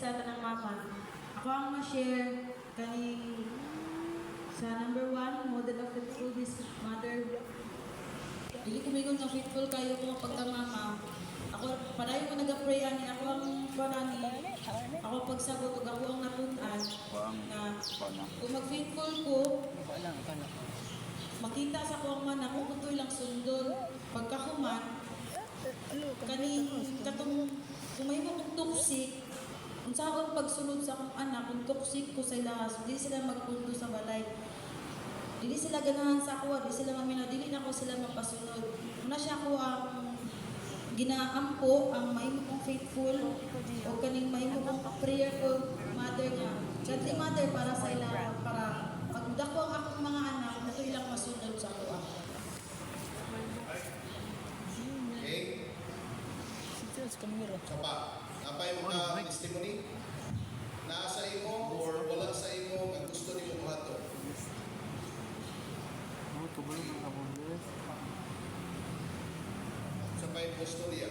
sa tanang mama. Ako ang ma-share kani sa number 1, model of faithful this mother. Dili ko mingon nga faithful kayo kung pagkamama. Ako, padayon ko nag-pray ani ako ang panani. Ako pagsabot ug ako ang napun-an na kung mag-faithful ko, makita sa ko ang man ako kutoy lang sundon. Pagkahuman, kaning katong kung may mga toxic, kung sa akong pagsunod sa akong anak, kung toxic ko sa ilahas, hindi sila magpunto sa balay. Dili sila ganahan sa ako, di sila mamina, dili na ko sila mapasunod. Una siya ko ang ginaampo, ang mahimo kong faithful, o kaning mahimo kong prayer ko, mother nga. Godly mother para sa ilaha, para pagdako ang akong mga anak, nato ilang masunod sa ako. Okay? Kapa, napay mo ka testimony? Naa sa imo or wala sa imo ang gusto nimo buhaton? Sa pay posturya.